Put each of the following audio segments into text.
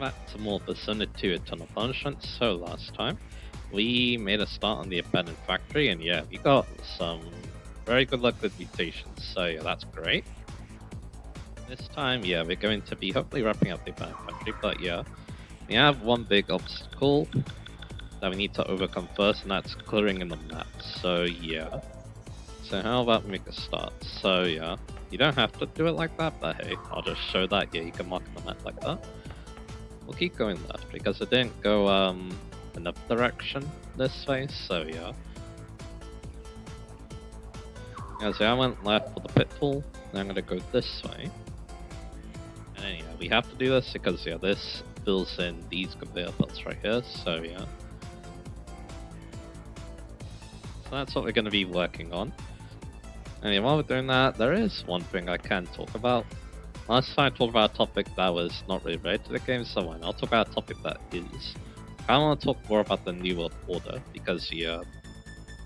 back to more Vicinity to Eternal Punishment. So last time, we made a start on the Abandoned Factory, and yeah, we got some very good luck with mutations, so yeah, that's great. This time, yeah, we're going to be hopefully wrapping up the Abandoned Factory, but yeah, we have one big obstacle that we need to overcome first, and that's clearing in the map, so yeah. So how about we make a start? So yeah, you don't have to do it like that, but hey, I'll just show that, yeah, you can mark the map like that. We'll keep going left because it didn't go another direction this way, so yeah. So I went left for the pitfall, and I'm gonna go this way. And then yeah, we have to do this because yeah, this fills in these conveyor belts right here, so yeah. So that's what we're gonna be working on. And yeah, while we're doing that, there is one thing I can talk about. Last time I talked about a topic that was not really related to the game, so why not? I'll talk about a topic that is. I want to talk more about the New World Order, because yeah,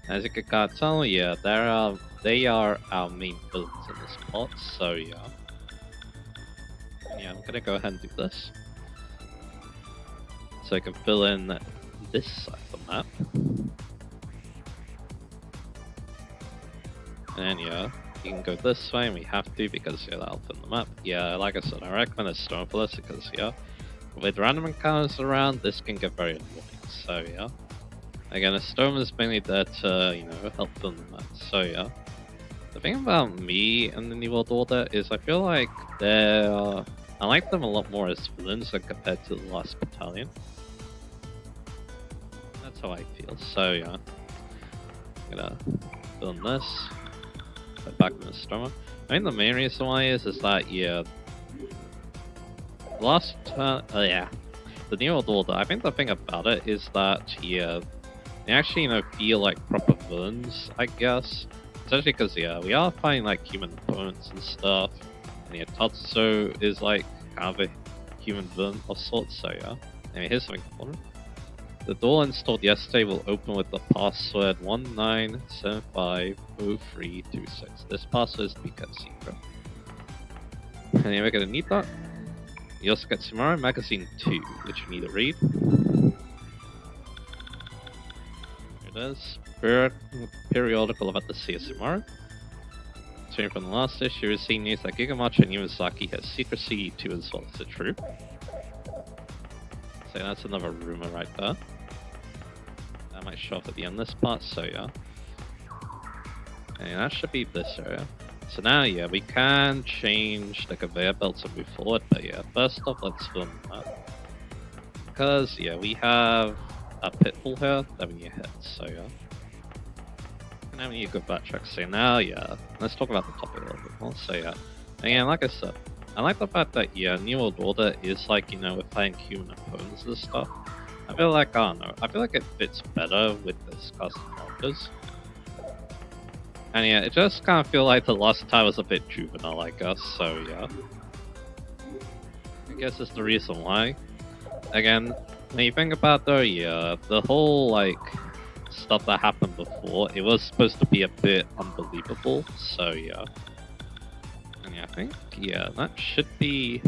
as you can kind of tell, yeah, they are our main villains in this plot, so yeah. Yeah, I'm gonna go ahead and do this. So I can fill in this side of the map. And yeah, you can go this way, and we have to because yeah, that'll fill the map. Yeah, like I said, I recommend a storm for this because yeah, with random encounters around, this can get very annoying. So yeah, again, a storm is mainly there to help fill the map. So yeah, the thing about me and the New World Order is I feel like I like them a lot more as villains than compared to the last battalion. That's how I feel. So yeah, I'm gonna fill in this. Back in the stomach. I think the main reason why is that yeah, the New World Order. I think the thing about it is that yeah, they actually feel like proper villains, I guess. Especially because yeah, we are fighting like human opponents and stuff, and yeah, Tatsu is like kind of a human villain of sorts. So yeah. Anyway, here's something important. The door installed yesterday will open with the password 19750326. This password is to be kept secret. And then we're gonna need that. You also get Tomorrow Magazine 2, which you need to read. Here it is. Periodical about the Sea of Tomorrow. Turning from the last issue, we've seen news that Gigamacho and Yamazaki has secrecy to as well. Is it true? So that's another rumor right there. That might show up at the end of this part, so yeah. And that should be this area. So now, yeah, we can change the conveyor belt to move forward, but yeah, first off, let's film that. Because, yeah, we have a pitfall here that we need to hit, so yeah. And now we need to go backtrack, so now, yeah, let's talk about the topic a little bit more, so yeah. Again, like I said, I like the fact that, yeah, New World Order is like, we're fighting human opponents and stuff. I feel like, I don't know, I feel like it fits better with this cast of characters. And yeah, it just kind of feel like the last time was a bit juvenile, I guess, so yeah. I guess it's the reason why. Again, when you think about though, yeah, the whole, like, stuff that happened before, it was supposed to be a bit unbelievable, so yeah. And yeah, I think, yeah, that should be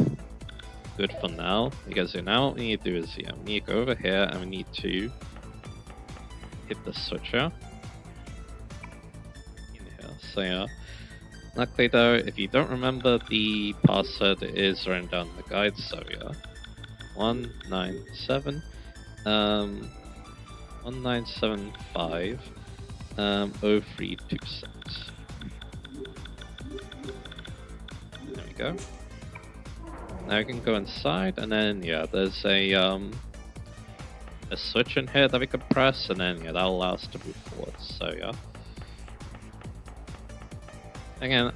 good for now, because now what we need to do is, yeah, we need to go over here and we need to hit the switcher in here. So yeah, luckily though, if you don't remember the password, it is written down in the guide, so yeah, 1975 0326. There we go. Now we can go inside, and then yeah, there's a switch in here that we can press, and then yeah, that'll allow us to move forward. So yeah. Again,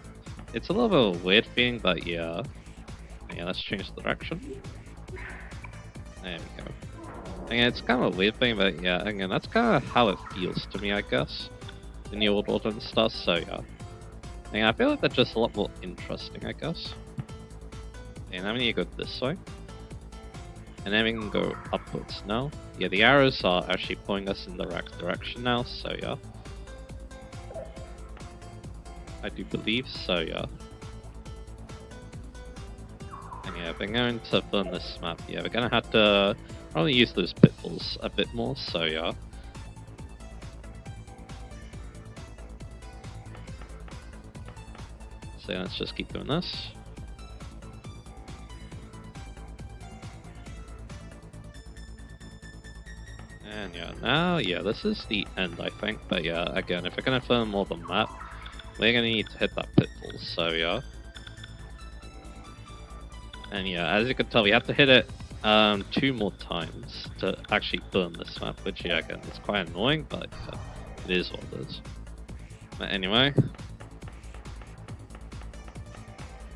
it's a little bit of a weird feeling, but yeah. Yeah, let's change the direction. There we go. Again, it's kind of a weird thing, but yeah, again, that's kind of how it feels to me, I guess. The New World Order and stuff, so yeah. Again, I feel like they're just a lot more interesting, I guess. And now we need to go this way. And then we can go upwards now. Yeah, the arrows are actually pointing us in the right direction now, so yeah. I do believe, so yeah. And Yeah, we're going to burn this map. Yeah, we're gonna have to probably use those pitfalls a bit more, so yeah. So let's just keep doing this. And yeah, now, yeah, this is the end, I think. But yeah, again, if we're gonna film more the map, we're gonna need to hit that pitfall, so yeah. And yeah, as you can tell, we have to hit it 2 more times to actually burn this map, which yeah, again, it's quite annoying, but yeah, it is what it is. But anyway,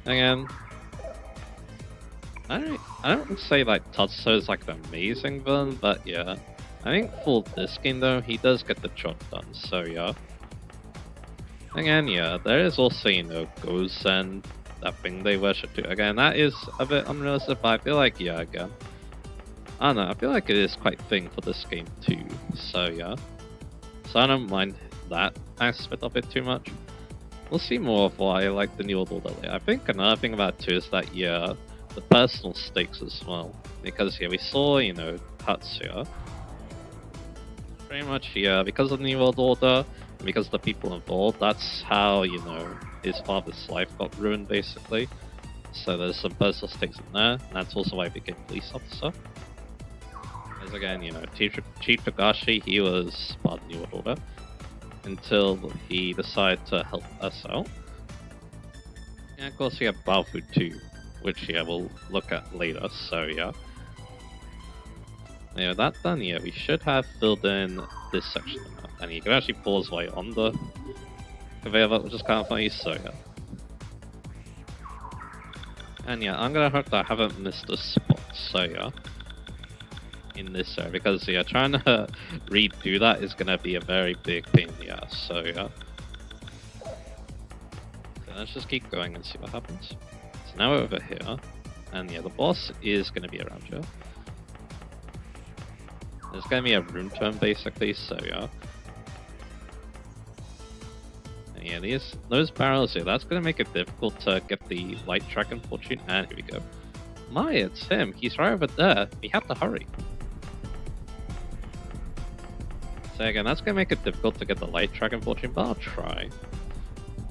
again, I don't say like Tatsuo is like the amazing villain, but yeah, I think for this game though, he does get the job done, so yeah. Again, yeah, there is also, you know, Ghosts and that thing they worship too. Again, that is a bit unrealistic, but I feel like, yeah, again, I don't know, I feel like it is quite thing for this game too, so yeah. So I don't mind that aspect of it too much. We'll see more of why I like the New World Order later. I think another thing about it too is that, yeah, the personal stakes as well. Because, yeah, we saw, you know, Tatsuya. Pretty much, yeah, because of the New World Order, and because of the people involved, that's how, you know, his father's life got ruined, basically. So there's some personal stakes in there, and that's also why he became a police officer. As again, you know, Chief Togashi, he was part of the New World Order until he decided to help us out. And of course, we have Baofu too, which yeah, we'll look at later, so yeah. Yeah, that done, yeah, we should have filled in this section of the map. And you can actually pause while you're on the conveyor belt, which is kind of funny, so yeah. And yeah, I'm gonna hope that I haven't missed a spot, so yeah. In this area, because yeah, trying to redo that is gonna be a very big pain in the ass, so yeah. So let's just keep going and see what happens. So now we're over here, and yeah, the boss is gonna be around here. There's gonna be a room turn basically, so yeah. And yeah, those barrels here, that's gonna make it difficult to get the light dragon fortune, and here we go. My, it's him, he's right over there, we have to hurry. So again, that's gonna make it difficult to get the light dragon fortune, but I'll try.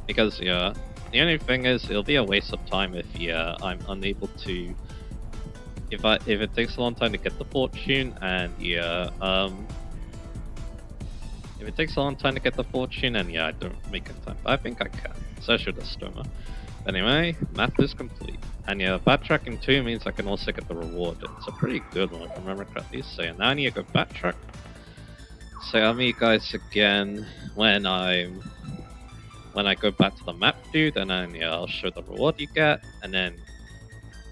Because yeah, the only thing is it'll be a waste of time if yeah, I'm unable to if it takes a long time to get the fortune, and yeah, if it takes a long time to get the fortune, and yeah, I don't make it in time. But I think I can. So should the Stoma. Anyway, map is complete. And yeah, backtracking 2 means I can also get the reward. It's a pretty good one if I remember correctly. So yeah, now I need to go backtrack. So I'll meet you guys again when I go back to the map, dude, and then yeah, I'll show the reward you get, and then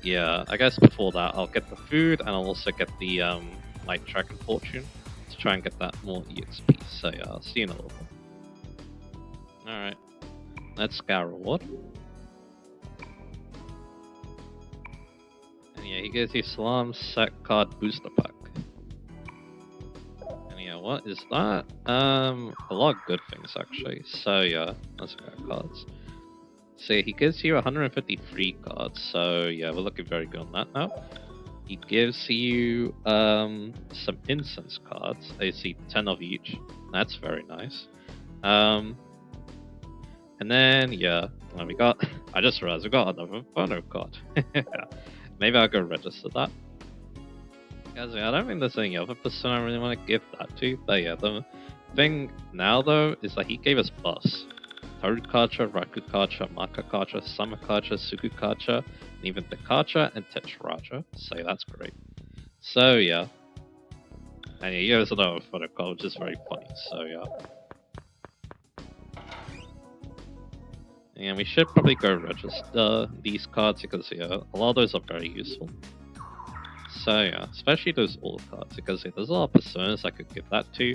yeah, I guess before that I'll get the food, and I'll also get the light dragon fortune to try and get that more EXP. So yeah, I'll see you in a little bit. Alright, let's get our reward. And yeah, he gives you Salam Set Card Booster Pack. What is that? A lot of good things actually. So yeah, let's go cards. So he gives you 153 cards. So yeah, we're looking very good on that now. He gives you some incense cards. I see 10 of each. That's very nice. And then yeah, well, we got. I just realized we got another photo card. Maybe I'll go register that. Guys, I don't think there's any other person I really want to give that to, but yeah, the thing now though is that he gave us Bus. Tarukacha, Rakukacha, Makakacha, Samakacha, Sukukacha, and even Dekacha and Tetraraja, so yeah, that's great. So yeah, and yeah, here's another photo card, which is very funny, so yeah. And we should probably go register these cards because yeah, a lot of those are very useful. So yeah, especially those all cards, because yeah, there's a lot of personas I could give that to.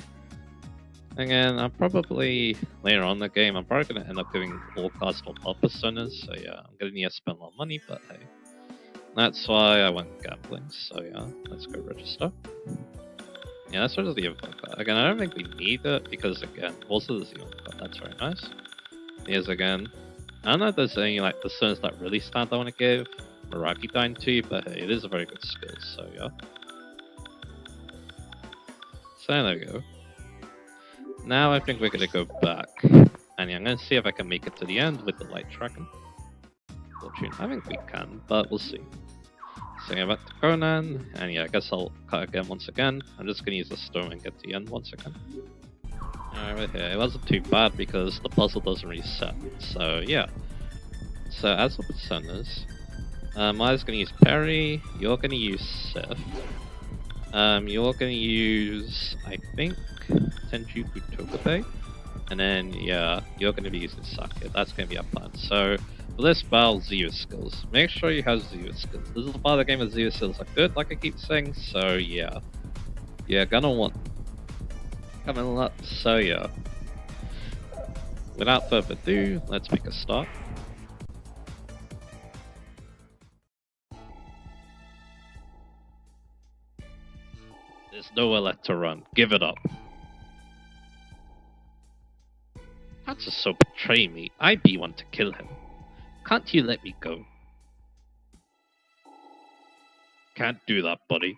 Again, I'm probably, later on in the game, I'm probably going to end up giving all cards to all personas, so yeah, I'm going to need to spend a lot of money, but hey. That's why I went gambling, so yeah, let's go register. Yeah, that's sort of the info card. Again, I don't think we need it, because again, also there's the info card, that's very nice. Here's again, I don't know if there's any like personas that really stand I want to give. Araki Dine too, but hey, it is a very good skill, so yeah. So there we go. Now I think we're gonna go back. And yeah, I'm gonna see if I can make it to the end with the Light Dragon. Fortune. I think we can, but we'll see. So yeah, back to Conan, and yeah, I guess I'll cut again once again. I'm just gonna use the stone and get to the end once again. Alright, right here. It wasn't too bad because the puzzle doesn't reset. So yeah. So as for personas, Maya's gonna use Perry, you're gonna use Sif. You're gonna use, I think, Tenjuku Tokupe. And then, yeah, you're going to be using Sake. That's going to be our plan. So, for this battle, Zero skills. Make sure you have Zero skills. This is the part of the game where Zero skills are good, like I keep saying. So, yeah. Yeah, gonna want... Coming up. So, yeah. Without further ado, let's make a start. There's nowhere left to run. Give it up. That's just so betray me. I'd be one to kill him. Can't you let me go? Can't do that, buddy.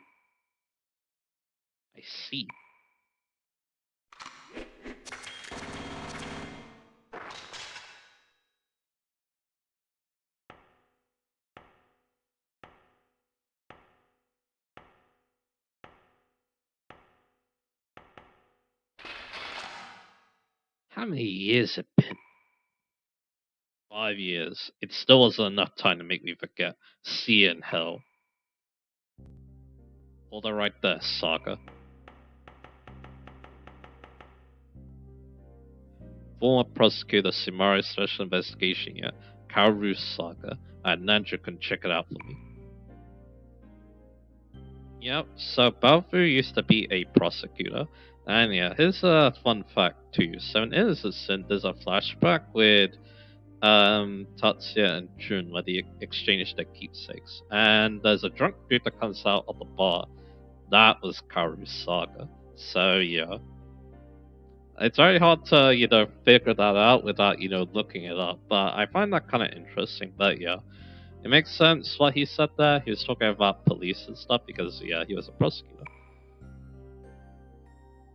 I see. How many years have been? 5 years. It still wasn't enough time to make me forget. See you in hell. Hold her right there, Saga. Former Prosecutor Simari Special Investigation Unit, Kaoru Saga. Nanja can check it out for me. Yep, so Baofu used to be a prosecutor. And yeah, here's a fun fact too. So in Innocent, there's a flashback with Tatsuya and Jun where they exchange their keepsakes. And there's a drunk dude that comes out of the bar. That was Kaoru Saga. So yeah. It's very hard to, figure that out without, looking it up. But I find that kind of interesting. But yeah, it makes sense what he said there. He was talking about police and stuff because, yeah, he was a prosecutor.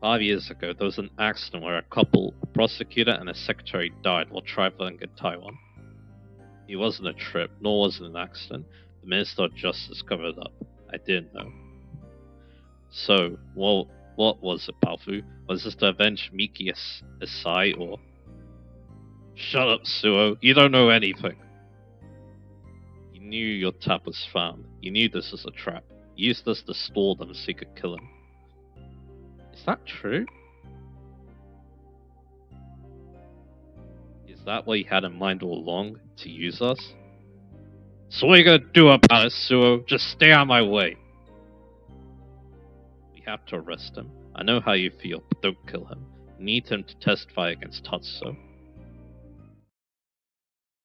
5 years ago, there was an accident where a couple, a prosecutor and a secretary, died while traveling in Taiwan. It wasn't a trip, nor was it an accident. The Minister of Justice covered it up. I didn't know. So, well, what was it, Baofu? Was this to avenge Miki Asai, or... Shut up, Suo. You don't know anything. You knew your tap was found. You knew this was a trap. You used this to stall them so you could kill him. Is that true? Is that what you had in mind all along? To use us? So what are you gonna do about it, Suo? Just stay out of my way. We have to arrest him. I know how you feel, but don't kill him. We need him to testify against Tatsuo.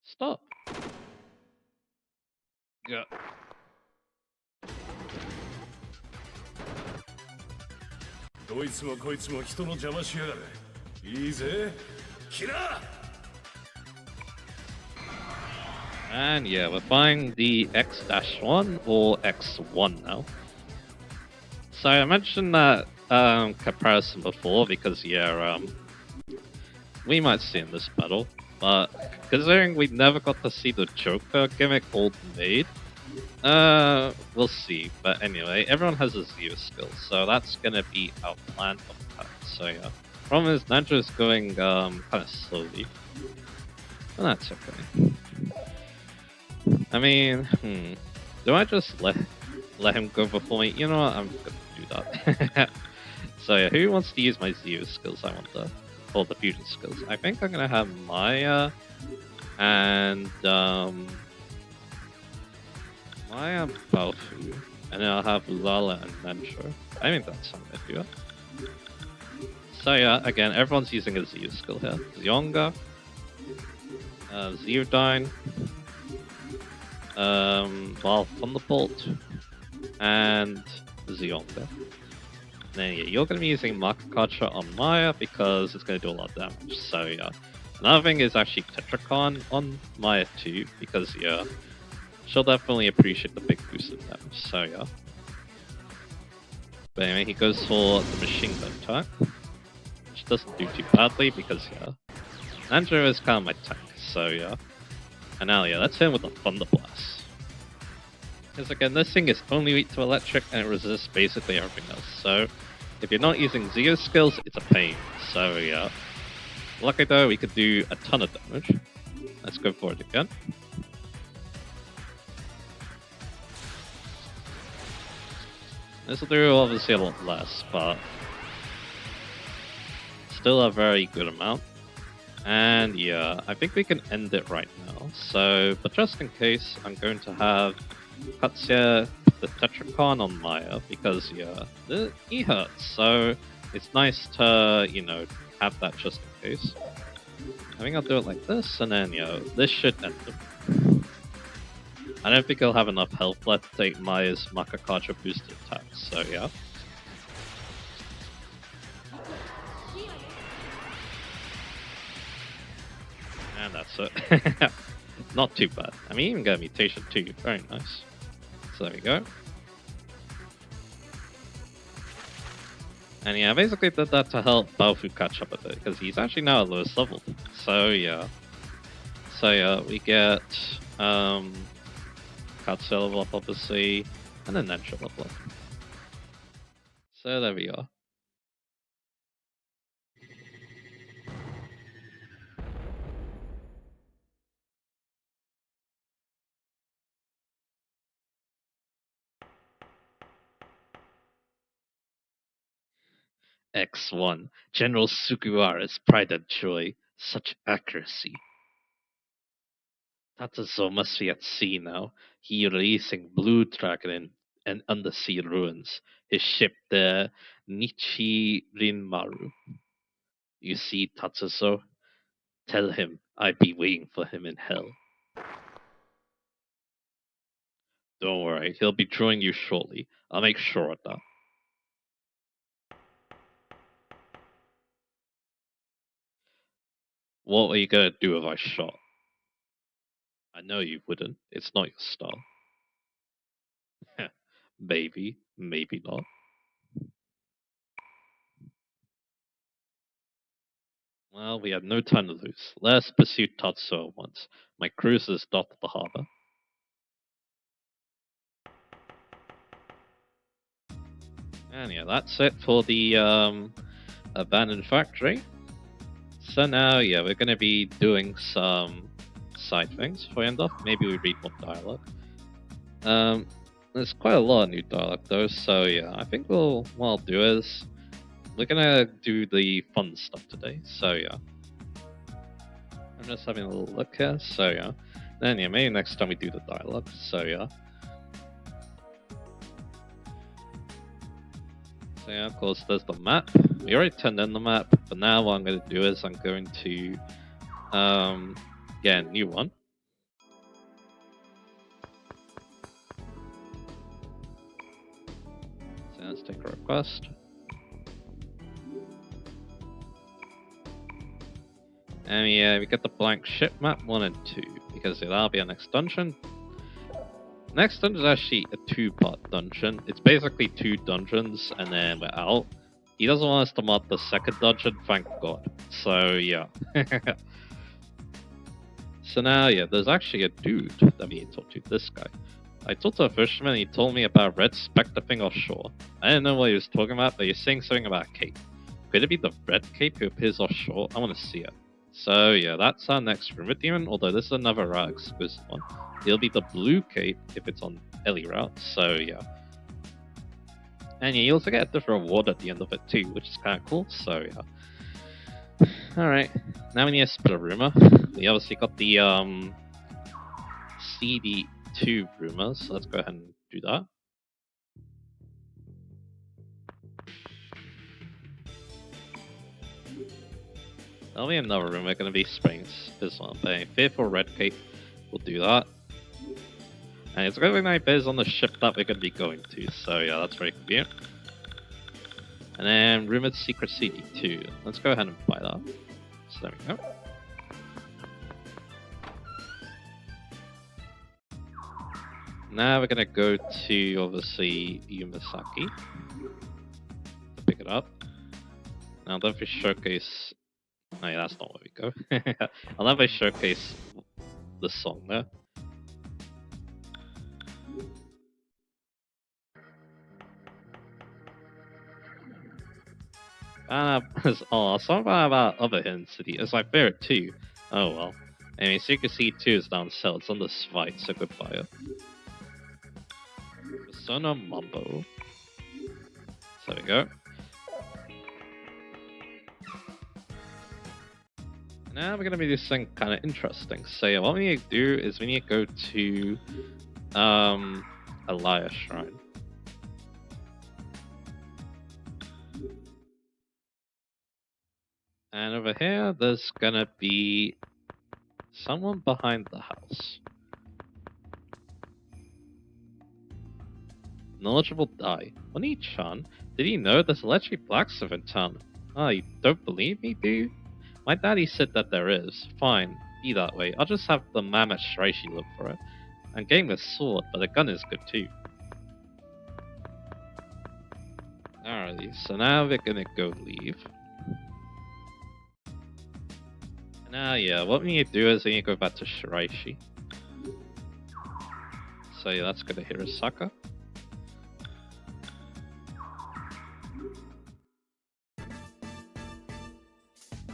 Stop. Yeah. And yeah, we're buying the X-1 or X1 now. So I mentioned that comparison before because yeah, we might see in this battle, but considering we never got to see the Joker gimmick Old Maid, we'll see. But anyway, everyone has a Zero skill, so that's gonna be our plan of attack. So yeah, problem is Nanja is going kind of slowly, but that's okay. I mean, do I just let him go before me? You know what? I'm gonna do that. So yeah, who wants to use my Zero skills? I want the the fusion skills. I think I'm gonna have Maya and Maya Baofu, and then I'll have Lala and Nensho. I think that's something to do. So yeah, again, everyone's using a Zero skill here. Zionga, Zeodine, Thunderbolt, and Zionga. Then yeah, you're going to be using Makakacha on Maya because it's going to do a lot of damage. So yeah, another thing is actually Tetracon on Maya too because yeah, she'll definitely appreciate the big boost of damage. So yeah. But anyway, he goes for the machine gun attack, which doesn't do too badly because yeah, Andrew is kind of my tank. So yeah, and now yeah, let's hit him with the Thunder Blast. Because again, this thing is only weak to electric and it resists basically everything else. So if you're not using Zeo skills, it's a pain. So yeah, lucky though, we could do a ton of damage. Let's go for it again. This will do obviously a lot less, but still a very good amount. And yeah, I think we can end it right now. So, but just in case, I'm going to have Katsuya the Tetracon on Maya because yeah, he hurts. So it's nice to, you know, have that just in case. I think I'll do it like this, and then yeah, this should end him. I don't think he'll have enough health left to take Maya's Makakacha boosted attacks, so yeah. And that's it. Not too bad. I mean, even got a mutation too. Very nice. So there we go. And yeah, I basically did that to help Baofu catch up a bit, because he's actually now at lowest level. So yeah. So yeah, we get Katsuya level up obviously, and then Nensha level up. So there we are. X1. General Sugiwara's pride and joy. Such accuracy. Tatazo must be at sea now. He releasing Blue Dragon in undersea ruins. His ship, the Nichirinmaru. You see, Tatsuzo? Tell him I be waiting for him in hell. Don't worry, he'll be joining you shortly. I'll make sure of that. What are you gonna do if I shot? I know you wouldn't. It's not your style. Maybe, maybe not. Well, we have no time to lose. Let's pursue Tatsuo at once. My cruise is docked at the harbor. And yeah, that's it for the abandoned factory. So now, yeah, we're gonna be doing some side things for end off. Maybe we read more dialogue. There's quite a lot of new dialogue though, so yeah, I think what I'll do is we're gonna do the fun stuff today. So yeah, I'm just having a little look here. So yeah, then yeah, maybe next time we do the dialogue. So yeah. So yeah, of course, there's the map. We already turned in the map, but now what I'm going to do is I'm going to get a new one. So let's take a request. And yeah, we get the blank ship map 1 and 2, because that'll be our next dungeon. Next dungeon is actually a 2-part dungeon. It's basically 2 dungeons, and then we're out. He doesn't want us to mod the second dungeon, thank God. So yeah. So now, yeah, there's actually a dude that we talked to, this guy. I talked to a fisherman and he told me about a red spectre thing offshore. I didn't know what he was talking about, but he's saying something about a cape. Could it be the red cape who appears offshore? I want to see it. So yeah, that's our next Rumid Demon, although this is another route exclusive one. It'll be the blue cape if it's on Ellie route, so yeah. And yeah, you also get a different reward at the end of it too, which is kind of cool, so yeah. Alright, now we need to split a rumor. We obviously got the CD2 rumor, so let's go ahead and do that. There'll be another rumor gonna be Springs this one, but Fearful Red Cape will do that. And it's gonna be my biz on the ship that we're gonna be going to, so yeah, that's very convenient. And then Rumored Secret CD2. Let's go ahead and buy that. So there we go. Now we're gonna go to obviously Yumasaki to pick it up. Now don't we showcase. Oh yeah, that's not where we go. I'll never showcase the song there. Something about other hidden city is my favorite too. Oh well. Anyway, so you can see 2 is down south. It's on the fight, so goodbye. Persona Mambo. So there we go. Now we're gonna be doing something kind of interesting. So yeah, what we need to do is we need to go to Elias Shrine. And over here, there's gonna be someone behind the house. Knowledgeable Die. Oni-chan, did you know there's a legendary blacksmith in town? Ah, you don't believe me, do you? My daddy said that there is. Fine, be that way. I'll just have the mammoth Shiraishi look for it. I'm getting the sword, but the gun is good too. Alrighty, so now we're gonna go leave. Now, yeah, what we need to do is we need to go back to Shiraishi. So yeah, let's go to Hirosaka.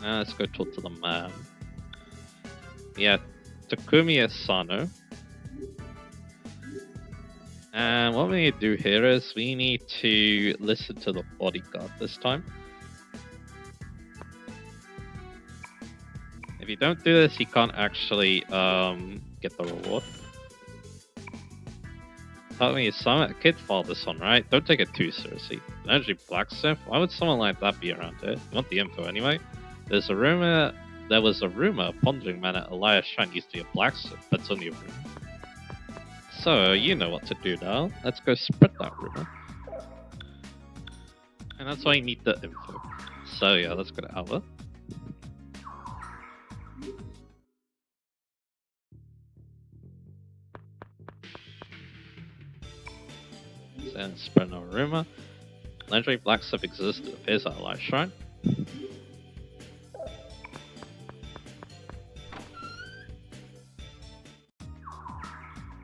Now let's go talk to the man. Yeah, Takumi Asano. And what we need to do here is we need to listen to the bodyguard this time. If you don't do this, you can't actually get the reward. Takumi Asano, a kid filed this one, right? Don't take it too seriously. An energy blacksmith? Why would someone like that be around here? You want the info anyway? There was a rumor a pondering man at Elias Shrine used to be a blacksmith, but it's only a rumor. So, you know what to do now. Let's go spread that rumor. And that's why you need the info. So yeah, let's go to Alva. And spread no rumor. Legendary blacksmith existed appears at Elias Shrine.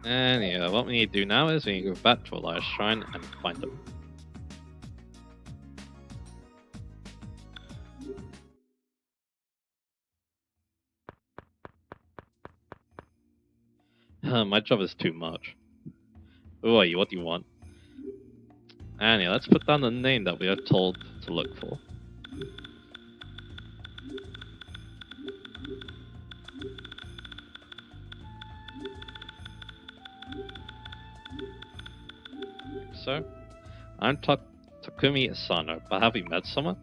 And yeah, what we need to do now is we need to go back to Elias Shrine and find him. My job is too much. Who are you? What do you want? And yeah, let's put down the name that we are told to look for. So, I'm Takumi Asano, but have we met someone?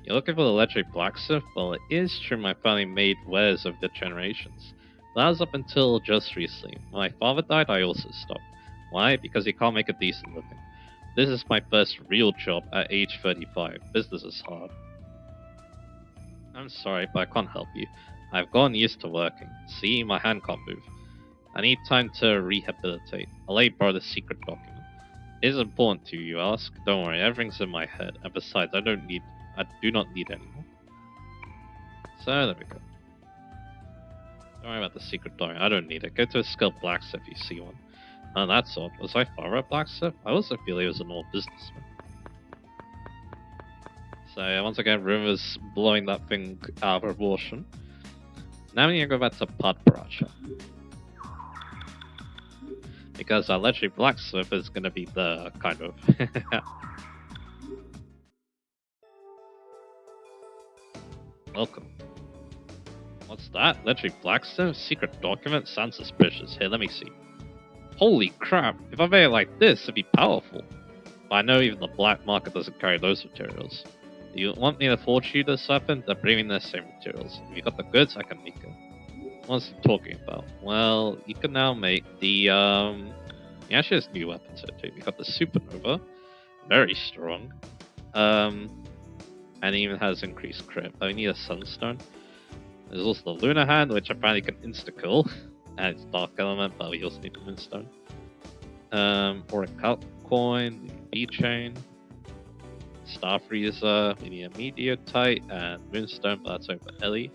You're looking for the legendary blacksmith? Well, it is true my family made wares over the generations. That was up until just recently. When my father died, I also stopped. Why? Because he can't make a decent living. This is my first real job at age 35. Business is hard. I'm sorry, but I can't help you. I've gotten used to working. See, my hand can't move. I need time to rehabilitate. I'll let you borrow the secret document. It is important to you, ask? Don't worry, everything's in my head. And besides, I do not need any more. So there we go. Don't worry about the secret document. I don't need it. Go to a skilled blacksmith if you see one. Oh, that's odd. Was my father a blacksmith? I also feel he was an old businessman. So yeah, once again, rumors blowing that thing out of proportion. Now we need to go back to Padparacha. Because our legendary blacksmith is going to be the kind of... Welcome. What's that? Legendary blacksmith? Secret document? Sounds suspicious. Here, let me see. Holy crap! If I made it like this, it'd be powerful. But I know even the black market doesn't carry those materials. Do you want me to forge you this weapon? Then bring me the same materials. If you got the goods, I can make it. What's he talking about? Well, you can now make the, he actually has new weapons here too. We got the Supernova, very strong. And it even has increased crit. But we need a Sunstone. There's also the Lunar Hand, which apparently can insta-kill. and it's Dark Element, but we also need the Moonstone. Or a Cut Coin, B Chain, Star Freezer, we need a Meteorite, and Moonstone, but that's over Ellie.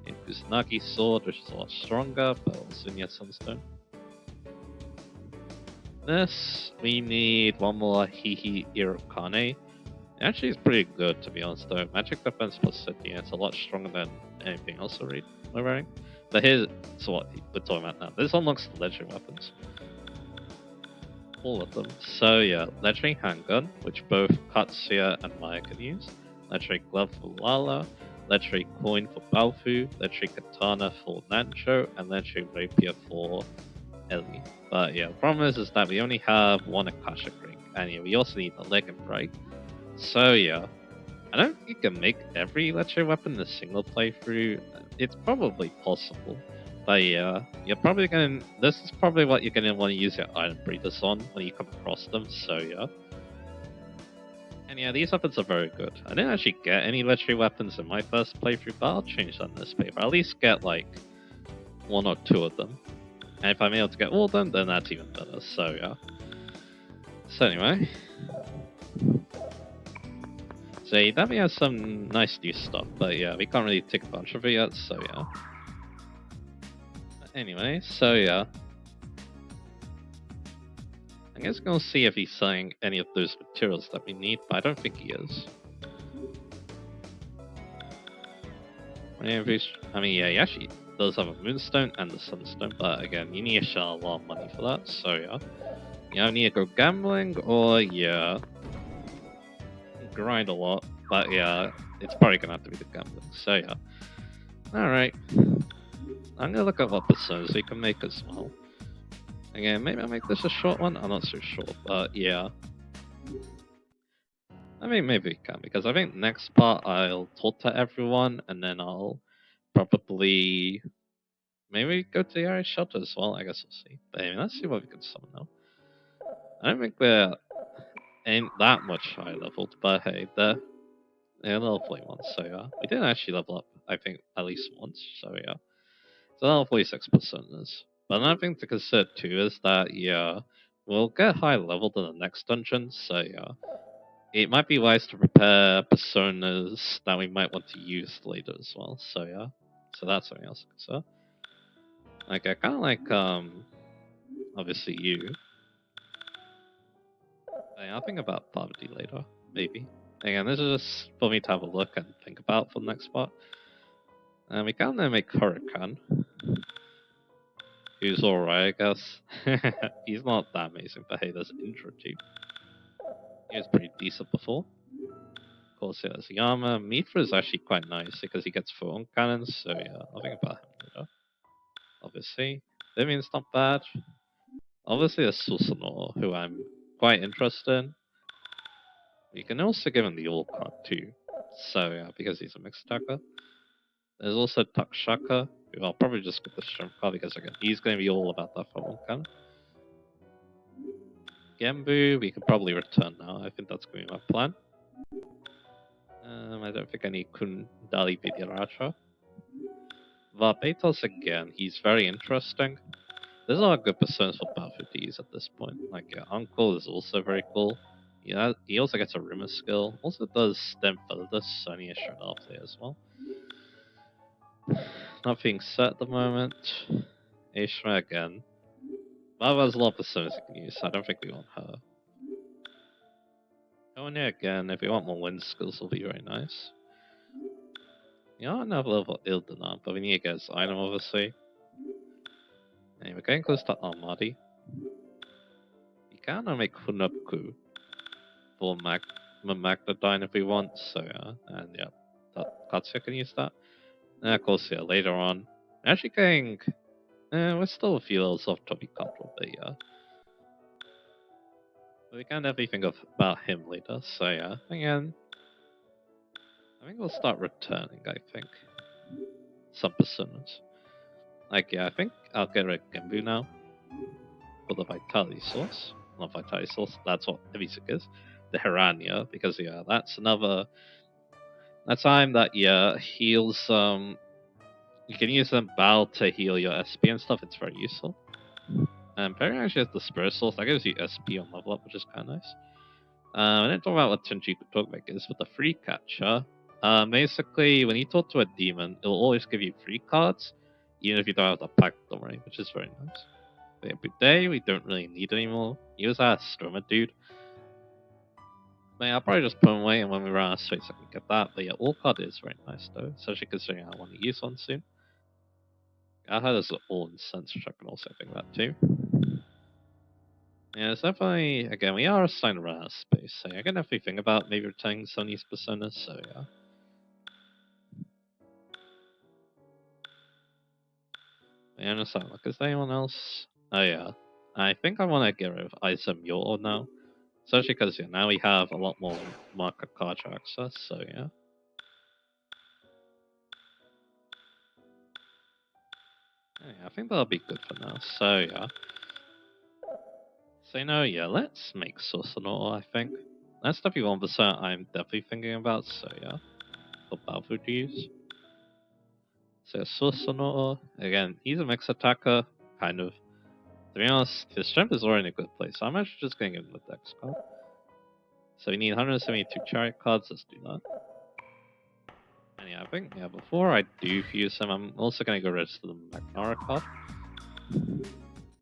And Kusanagi Sword, which is a lot stronger, but also need Sunstone. This, we need one more Hihi Irokane. Actually, it's pretty good, to be honest, though. Magic Defense plus 15, it's a lot stronger than anything else we're wearing. But here's what we're talking about now. This unlocks the legendary weapons. All of them. So yeah, legendary handgun, which both Katsuya and Maya can use. Legendary glove for Lala. Legendary coin for Baofu. Legendary katana for Nancho. And legendary rapier for Ellie. But yeah, the problem is that we only have one Akashic ring. And yeah, we also need the Legend, right? So yeah, I don't think you can make every legendary weapon a single playthrough. It's probably possible, but yeah, you're probably going. This is probably what you're going to want to use your item breeders on when you come across them. So yeah, and yeah, these weapons are very good. I didn't actually get any legendary weapons in my first playthrough, but I'll change that in this paper. I'll at least get like one or two of them, and if I'm able to get all of them, then that's even better. So yeah. So anyway. So he definitely has some nice new stuff, but yeah, we can't really take a bunch of it yet, so yeah. Anyway, so yeah. I guess we're gonna see if he's selling any of those materials that we need, but I don't think he is. I mean, yeah, he actually does have a Moonstone and the Sunstone, but again, you need to shell a lot of money for that, so yeah. You need to go gambling, or yeah, grind a lot, but yeah, it's probably gonna have to be the gambling, so yeah. Alright. I'm gonna look at what personas we can make as well. Again, maybe I'll make this a short one, I'm not so sure, but yeah. I mean, maybe we can, because I think next part I'll talk to everyone, and then I'll probably maybe go to the area shelter as well, I guess we'll see. But anyway, let's see what we can summon now. I don't think we're ain't that much high leveled, but hey, they're level 41, so yeah. We didn't actually level up, I think, at least once, so yeah. So level 46 personas. But another thing to consider too is that, yeah, we'll get high leveled in the next dungeon, so yeah. It might be wise to prepare personas that we might want to use later as well, so yeah. So that's something else to consider. Like, I kinda like, obviously you. I'll think about poverty later, maybe. Again, this is just for me to have a look and think about for the next part. And we can then make Huracan, who's alright, I guess. He's not that amazing, but hey, there's Intro too. He was pretty decent before. Of course, yeah, there's Yama. Mithra is actually quite nice because he gets photon cannons, so yeah, I'll think about him later. Obviously. Vivian's not bad. Obviously, there's Susanoo, who I'm quite interested in. You can also give him the All card too. So yeah, because he's a mixed attacker. There's also Takshaka, who I'll probably just get the Strength card because again, he's going to be all about that photon cannon. Gembu, we could probably return now. I think that's going to be my plan. I don't think I need Kundali Vidyaraja. Varbetos again, he's very interesting. There's a lot of good personas for Baofu to use at this point. Like, yeah, Uncle is also very cool. Yeah, he also gets a rumor skill. Also does stem furthest, so I need to show it off there as well. Nothing set at the moment. Ishma again. There's a lot of personas you can use, so I don't think we want her. Konya again, if we want more wind skills, will be very nice. You don't have level Ildanam, but we need to get his item, obviously. Anyway, we're getting close to Almaty. We can now make Hunapku for Magdadine if we want, so yeah. And yeah, Katsuya can use that. And of course, yeah, later on. Actually getting... we're still a few levels off Toby Cutler, but yeah. But we can definitely think about him later, so yeah. Again, I think we'll start returning, I think. Some personas. Like, yeah, I think I'll get rid of Gembu now. For the Vitality Source. Not Vitality Source, that's what Evisik is. The Hiranya, because yeah, that's another... That time that, yeah, heals, You can use them Bao to heal your SP and stuff. It's very useful. And Perry actually has dispersals. That gives you SP on level up, which is kind of nice. I didn't talk about what Tenjiku Talkback is, but the free catcher. Basically, when you talk to a demon, it'll always give you free cards, even if you don't have the pack them, right? Which is very nice. But today, we don't really need anymore. Use our Stormer dude. But yeah, I'll probably just put him away, and when we run out of space, I can get that. But yeah, all card is very nice, though, especially considering I want to use one soon. I heard there's an all incense, which I can also think that too. Yeah, it's definitely, again, we are starting to run out of space, so yeah, I can definitely think about maybe returning Sony's personas, so yeah. I understand. Look, is there anyone else? Oh yeah. I think I want to get rid of Isa Mule now. Especially because yeah, now we have a lot more market card access, so yeah. Yeah, I think that'll be good for now. So yeah. So no, yeah, let's make Susanoo, I think. That's definitely 1% I'm definitely thinking about, so yeah. For Baofu to use. So Susanoo, again, he's a mix attacker, kind of. To be honest, his strength is already in a good place, so I'm actually just going to give him the Dex card. So we need 172 chariot cards, let's do that. And yeah, I think, yeah, before I do fuse him, I'm also going to go register the Magnara card.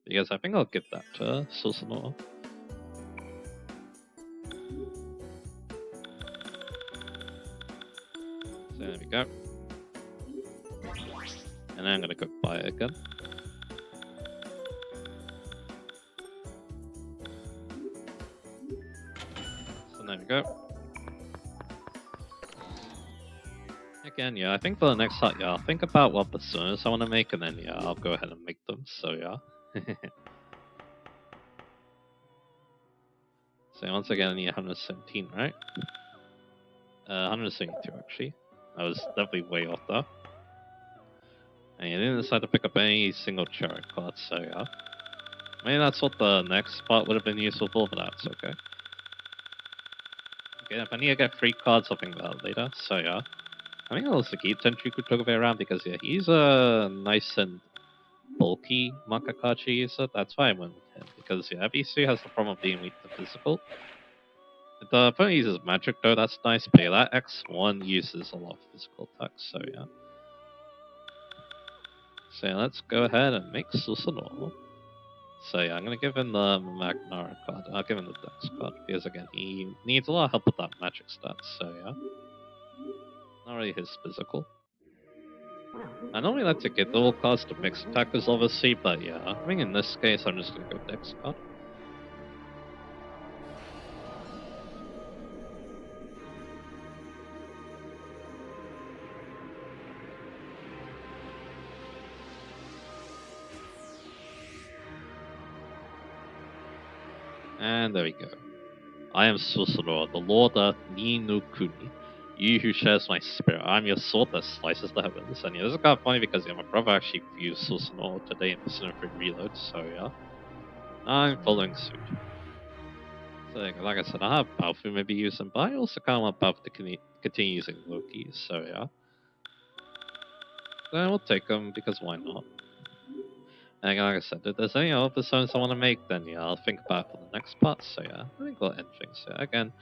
Because I think I'll give that to Susanoo. So there we go. And then I'm going to go buy it again. So there we go. Again, yeah, I think for the next part, yeah, I'll think about what personas I want to make, and then, yeah, I'll go ahead and make them, so yeah. So once again, I need 117, right? 172, actually. I was definitely way off there. And you didn't decide to pick up any single chariot cards, so yeah. Maybe that's what the next part would have been useful for, but that's okay. Okay, if I need to get free cards, I'll think about it later, so yeah. I think I'll also keep Tenchiku Tokube around because, yeah, he's a nice and bulky Makakachi user. That's why I went with him, because, yeah, FEC has the problem of being weak to physical. The opponent uses magic, though, that's nice, but yeah, that X1 uses a lot of physical attacks, so yeah. So yeah, let's go ahead and make Susanoo. So yeah, I'm gonna give him the Magnara card. I'll give him the Dex card, because again, he needs a lot of help with that magic stat, so yeah. Not really his physical. I normally like to get all cards to mix attackers, obviously, but yeah, I think in this case, I'm just gonna go Dex card. And there we go. I am Susanoo, the Lord of Ni no Kuni. You who shares my spirit. I'm your sword that slices the heavens. And yeah, this is kind of funny because yeah, my brother actually views Susanoo today in Persona 3 Reload, so yeah. I'm following suit. So like I said, I have Baofu maybe use them, but I also kind of want Baofu to continue using Loki, so yeah. Then we'll take them because why not? And like I said, if there's any other personas I want to make, then yeah, I'll think about it for the next part, so yeah. I think we'll end things here. Again,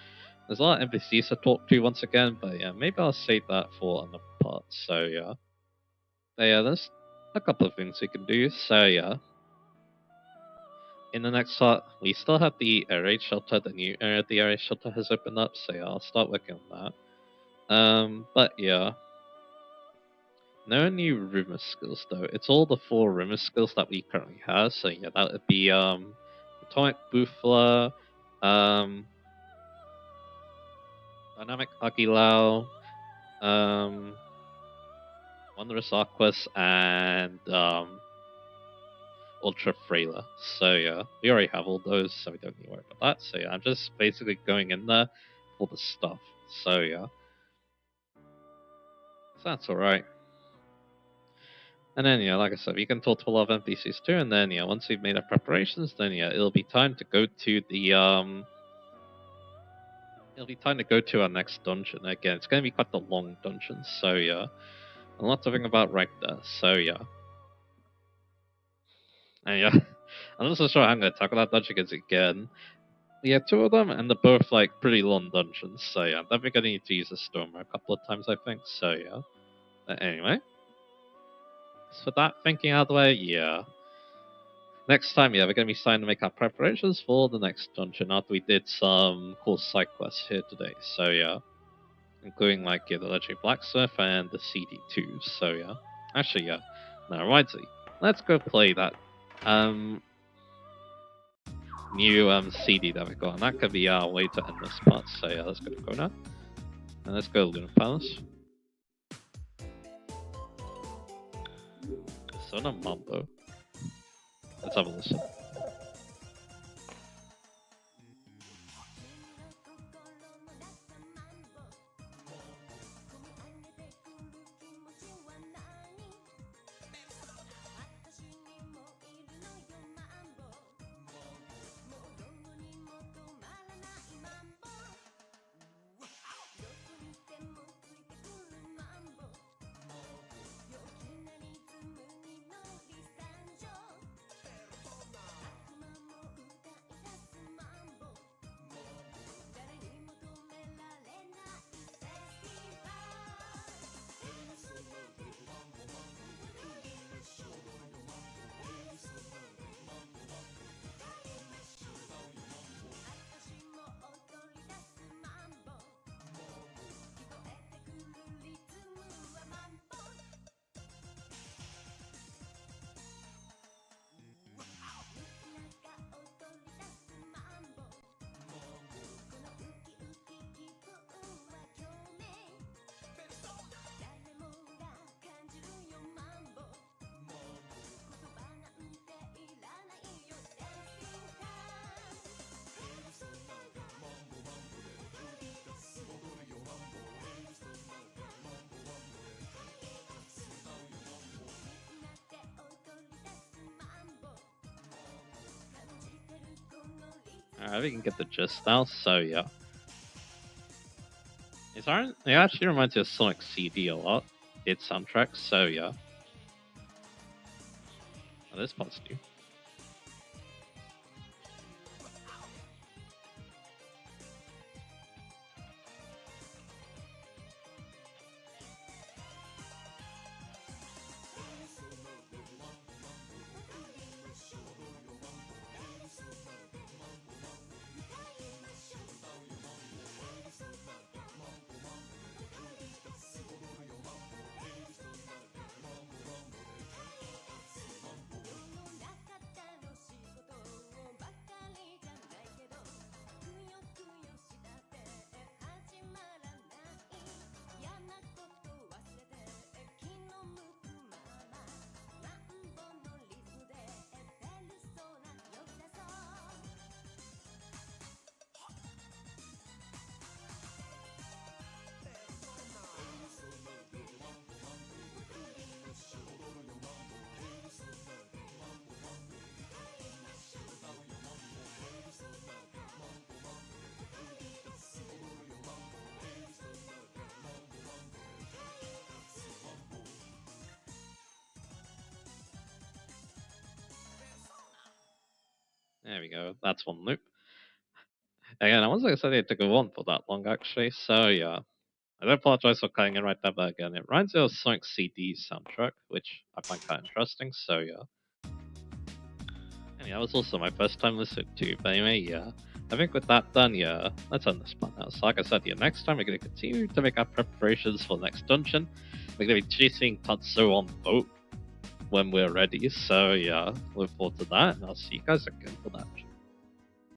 there's a lot of NPCs to talk to once again, but yeah, maybe I'll save that for another part, so yeah. But yeah, there's a couple of things we can do, so yeah. In the next part, we still have the air raid shelter, the new area of the air raid shelter has opened up, so yeah, I'll start working on that. But yeah. No new rumor skills though. It's all the 4 rumor skills that we currently have, so yeah, that would be Atomic Bufla, Dynamic Agilao, Wondrous Aquas, and Ultra Frailer. So yeah, we already have all those, so we don't need to worry about that. So yeah, I'm just basically going in there for the stuff. So yeah. So that's alright. And then, yeah, like I said, we can talk to a lot of NPCs too, and then, yeah, once we've made our preparations, then, yeah, it'll be time to go to the, it'll be time to go to our next dungeon. Again, it's going to be quite a long dungeon, so, yeah. A lot to think about right there, so yeah. And yeah, I'm not so sure how I'm going to tackle that dungeon because again, we have two of them and they're both like pretty long dungeons, so yeah, I'm definitely going to need to use the Stormer a couple of times, I think, so yeah. But anyway, so that thinking out of the way, yeah. Next time, yeah, we're going to be starting to make our preparations for the next dungeon after we did some cool side quests here today, so yeah. Including like the Legendary Blacksmith and the CD2, so yeah. Actually, yeah. Now, righty, let's go play that new CD that we got, and that could be our way to end this part. So yeah, let's go to Kona, and let's go to Lunar Palace. Son of Mambo. Let's have a listen. Alright, we can get the gist now, so yeah. It actually reminds me of Sonic CD a lot, its soundtrack, so yeah. Oh, this part's new. There we go, that's one loop. Again, I wasn't excited to go on for that long actually, so yeah. I do apologize for cutting it right there, but again, it reminds me of Sonic CD soundtrack, which I find kind of interesting, so yeah. And yeah, that was also my first time listening to, but anyway, yeah. I think with that done, yeah, let's end this part now. So like I said, yeah, next time we're going to continue to make our preparations for the next dungeon. We're going to be chasing Tatsu on boat when we're ready, so yeah, look forward to that, and I'll see you guys again for that.